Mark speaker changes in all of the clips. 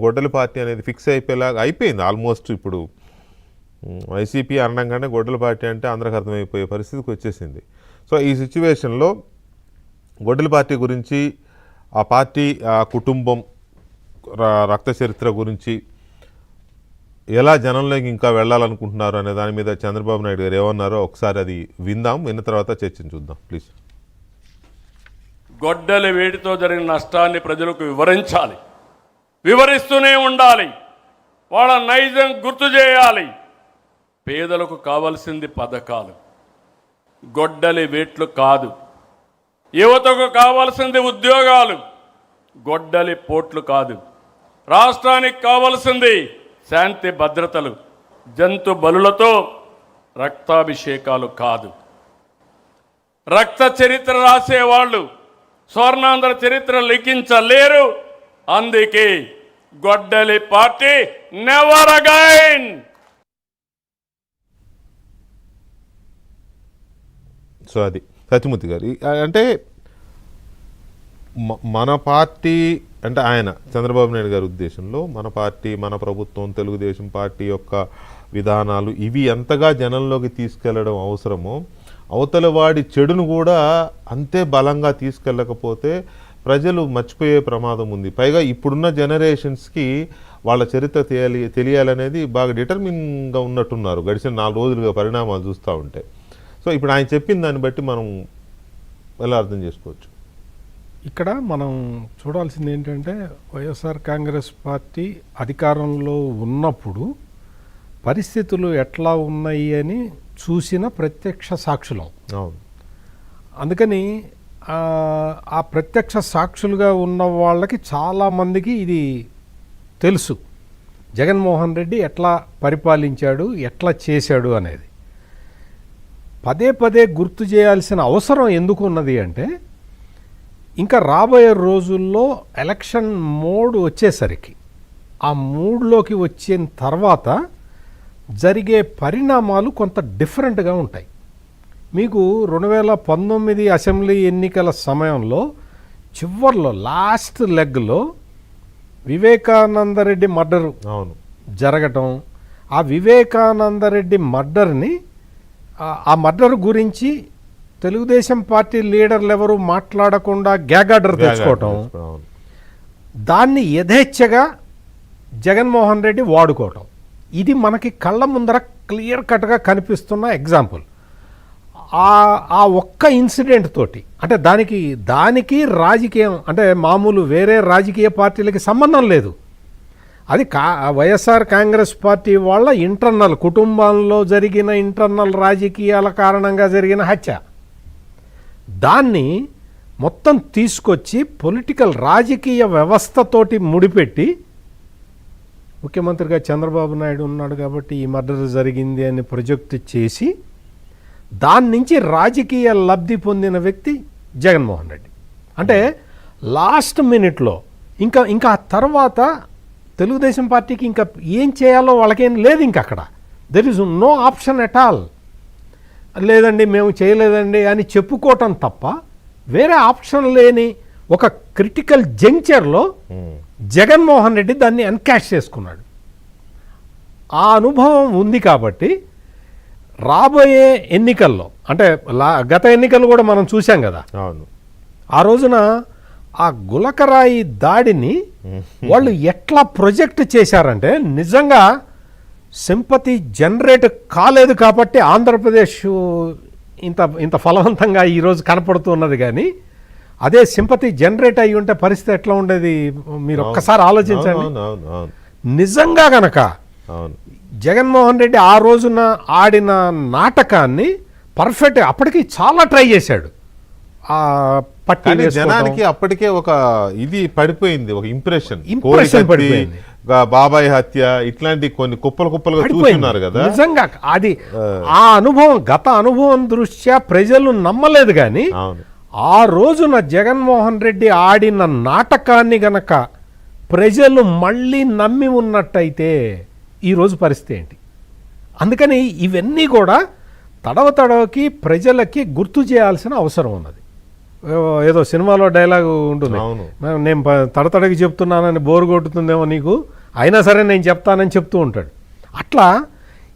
Speaker 1: గొడ్డలి పార్టీ అనేది ఫిక్స్ అయిపోయేలాగా అయిపోయింది ఆల్మోస్ట్. ఇప్పుడు వైసీపీ అనడంగానే గొడ్డలి పార్టీ అంటే అందరికి అర్థమైపోయే పరిస్థితికి వచ్చేసింది. సో ఈ సిచ్యువేషన్లో గొడ్డలి పార్టీ గురించి, ఆ పార్టీ, ఆ కుటుంబం రక్త చరిత్ర గురించి ఎలా జనంలోకి ఇంకా వెళ్ళాలనుకుంటున్నారు అనే దాని మీద చంద్రబాబు నాయుడు గారు ఏమన్నారో ఒకసారి అది విందాం. విన్న తర్వాత చర్చించుద్దాం ప్లీజ్.
Speaker 2: గొడ్డలి వేడితో జరిగిన నష్టాన్ని ప్రజలకు వివరించాలి, వివరిస్తూనే ఉండాలి, వాళ్ళ నైజం గుర్తు చేయాలి. పేదలకు కావాల్సింది పథకాలు, గొడ్డలి వేట్లు కాదు. యువతకు కావాల్సింది ఉద్యోగాలు, గొడ్డలి పోట్లు కాదు. రాష్ట్రానికి కావాల్సింది శాంతి భద్రతలు, జంతు బలులతో రక్తాభిషేకాలు కాదు. రక్త చరిత్ర రాసేవాళ్ళు స్వర్ణాంధ్ర చరిత్ర లిఖించలేరు. అందుకే గొడ్డలి పార్టీ నెవర్ అగైన్.
Speaker 1: సో అది సత్యమూర్తి గారు అంటే మన పార్టీ అంటే ఆయన చంద్రబాబు నాయుడు గారి ఉద్దేశంలో మన పార్టీ, మన ప్రభుత్వం, తెలుగుదేశం పార్టీ యొక్క విధానాలు ఇవి ఎంతగా జనంలోకి తీసుకెళ్లడం అవసరమో అవతల వాడి చెడును కూడా అంతే బలంగా తీసుకెళ్ళకపోతే ప్రజలు మర్చిపోయే ప్రమాదం ఉంది. పైగా ఇప్పుడున్న జనరేషన్స్కి వాళ్ళ చరిత్ర తెలియాలనేది బాగా డిటర్మిన్గా ఉన్నట్టున్నారు గడిచిన 4 రోజులుగా పరిణామాలు చూస్తూ ఉంటే. సో ఇప్పుడు ఆయన చెప్పిన దాన్ని బట్టి మనం ఎలా అర్థం చేసుకోవచ్చు?
Speaker 3: ఇక్కడ మనం చూడాల్సింది ఏంటంటే వైఎస్ఆర్ కాంగ్రెస్ పార్టీ అధికారంలో ఉన్నప్పుడు పరిస్థితులు ఎట్లా ఉన్నాయి అని చూసిన ప్రత్యక్ష సాక్షులం. అందుకని ఆ ప్రత్యక్ష సాక్షులుగా ఉన్న వాళ్ళకి చాలామందికి ఇది తెలుసు, జగన్మోహన్ రెడ్డి ఎట్లా పరిపాలించాడు, ఎట్లా చేశాడు అనేది. పదే పదే గుర్తు చేయాల్సిన అవసరం ఎందుకు ఉన్నది అంటే ఇంకా రాబోయే రోజుల్లో ఎలక్షన్ మోడ్ వచ్చేసరికి ఆ మూడ్లోకి వచ్చిన తర్వాత జరిగే పరిణామాలు కొంత డిఫరెంట్గా ఉంటాయి. మీకు 2019 అసెంబ్లీ ఎన్నికల సమయంలో చివర్లో లాస్ట్ లెగ్లో వివేకానందరెడ్డి మర్డర్ జరగటం, ఆ వివేకానందరెడ్డి మర్డర్ని ఆ మర్డర్ గురించి తెలుగుదేశం పార్టీ లీడర్లు ఎవరు మాట్లాడకుండా గ్యాగ్ ఆర్డర్ తెచ్చుకోవటం, దాన్ని యథేచ్ఛగా జగన్మోహన్ రెడ్డి వాడుకోవటం, ఇది మనకి కళ్ళ ముందర క్లియర్ కట్గా కనిపిస్తున్న ఎగ్జాంపుల్. ఆ ఒక్క ఇన్సిడెంట్ తోటి అంటే దానికి రాజకీయం అంటే మామూలు వేరే రాజకీయ పార్టీలకి సంబంధం లేదు. అది వైఎస్ఆర్ కాంగ్రెస్ పార్టీ వాళ్ళ ఇంటర్నల్ కుటుంబంలో జరిగిన ఇంటర్నల్ రాజకీయాల కారణంగా జరిగిన హత్య. దాన్ని మొత్తం తీసుకొచ్చి పొలిటికల్ రాజకీయ వ్యవస్థతోటి ముడిపెట్టి ముఖ్యమంత్రిగా చంద్రబాబు నాయుడు ఉన్నాడు కాబట్టి ఈ మర్డర్ జరిగింది అని ప్రొజెక్ట్ చేసి దాని నుంచి రాజకీయ లబ్ధి పొందిన వ్యక్తి జగన్మోహన్ రెడ్డి. అంటే లాస్ట్ మినిట్లో ఇంకా ఆ తర్వాత తెలుగుదేశం పార్టీకి ఇంకా ఏం చేయాలో వాళ్ళకేం లేదు. ఇంకా అక్కడ there is no option at all. లేదండి మేము చేయలేదండి అని చెప్పుకోవటం తప్ప వేరే ఆప్షన్ లేని ఒక క్రిటికల్ జంక్చర్లో జగన్మోహన్ రెడ్డి దాన్ని ఎన్కాష్ చేసుకున్నాడు. ఆ అనుభవం ఉంది కాబట్టి రాబోయే ఎన్నికల్లో అంటే గత ఎన్నికలు కూడా మనం చూసాం కదా, ఆ రోజున ఆ గులకరాయి దాడిని వాళ్ళు ఎట్లా ప్రొజెక్ట్ చేశారంటే నిజంగా సింపతి జనరేట్ కాలేదు కాబట్టి ఆంధ్రప్రదేశ్ ఇంత ఫలవంతంగా ఈరోజు కనపడుతున్నది. కానీ అదే సింపతి జనరేట్ అయ్యి ఉంటే పరిస్థితి ఎట్లా ఉండేది మీరు ఒక్కసారి ఆలోచించండి. నిజంగా గనక జగన్మోహన్ రెడ్డి ఆ రోజున ఆడిన నాటకాన్ని పర్ఫెక్ట్ అప్పటికి చాలా ట్రై చేశాడు.
Speaker 1: జనానికి అప్పటికే ఒక ఇది పడిపోయింది, ఒక ఇంప్రెషన్ పడిపోయింది. బాబాయ్ హత్య ఇట్లాంటి కొన్ని కుప్పలుగా చూస్తున్నారు కదా.
Speaker 3: నిజంగా అది ఆ అనుభవం గత అనుభవం దృష్ట్యా ప్రజలు నమ్మలేదు. కానీ ఆ రోజున జగన్మోహన్ రెడ్డి ఆడిన నాటకాన్ని గనక ప్రజలు మళ్ళీ నమ్మి ఉన్నట్టయితే ఈరోజు పరిస్థితి ఏంటి? అందుకని ఇవన్నీ కూడా తడవకి ప్రజలకి గుర్తు చేయాల్సిన అవసరం ఉన్నది. ఏదో సినిమాలో డైలాగ్ ఉంటుంది,
Speaker 1: అవును.
Speaker 3: నేను తడతడకి చెప్తున్నానని బోరు కొట్టుతుందేమో నీకు, అయినా సరే నేను చెప్తానని చెప్తూ ఉంటాడు. అట్లా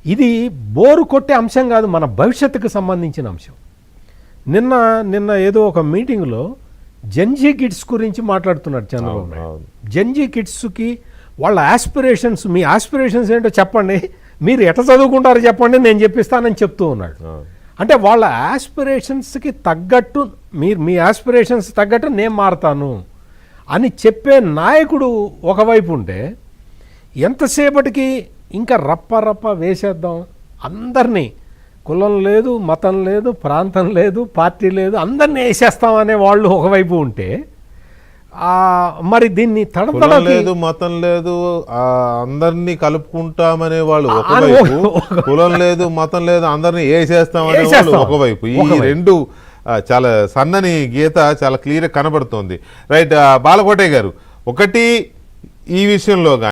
Speaker 3: ఇది బోరు కొట్టే అంశం కాదు, మన భవిష్యత్తుకు సంబంధించిన అంశం. నిన్న ఏదో ఒక మీటింగ్లో జెన్జీ కిడ్స్ గురించి మాట్లాడుతున్నాడు చంద్రబాబు నాయుడు.
Speaker 1: అవును.
Speaker 3: జెన్జీ కిడ్స్కి వాళ్ళ ఆస్పిరేషన్స్, మీ ఆస్పిరేషన్స్ ఏంటో చెప్పండి, మీరు ఎట్లా చదువుకుంటారో చెప్పండి, నేను చెప్పిస్తానని చెప్తూ ఉన్నాడు. అంటే వాళ్ళ ఆస్పిరేషన్స్కి తగ్గట్టు మీ ఆస్పిరేషన్స్ తగ్గట్టు నేను మారుతాను అని చెప్పే నాయకుడు ఒకవైపు ఉంటే, ఎంతసేపటికి ఇంకా రప్ప వేసేద్దాం అందరినీ, కులం లేదు, మతం లేదు, ప్రాంతం లేదు, పార్టీ లేదు, అందరినీ వేసేస్తామనే వాళ్ళు ఒకవైపు ఉంటే, మరి దీన్ని
Speaker 1: కులం
Speaker 3: తడతడకి
Speaker 1: లేదు, మతం లేదు, అందరినీ కలుపుకుంటామనే వాళ్ళు ఒకవైపు, కులం లేదు, మతం లేదు, అందరినీ వేసేస్తామనే వాళ్ళు ఒకవైపు. ఈ రెండు చాలా సన్నని గీత చాలా క్లియర్ కనబడుతోంది. రైట్, బాలకోటయ్య గారు, ఒకటి ఈ విషయంలో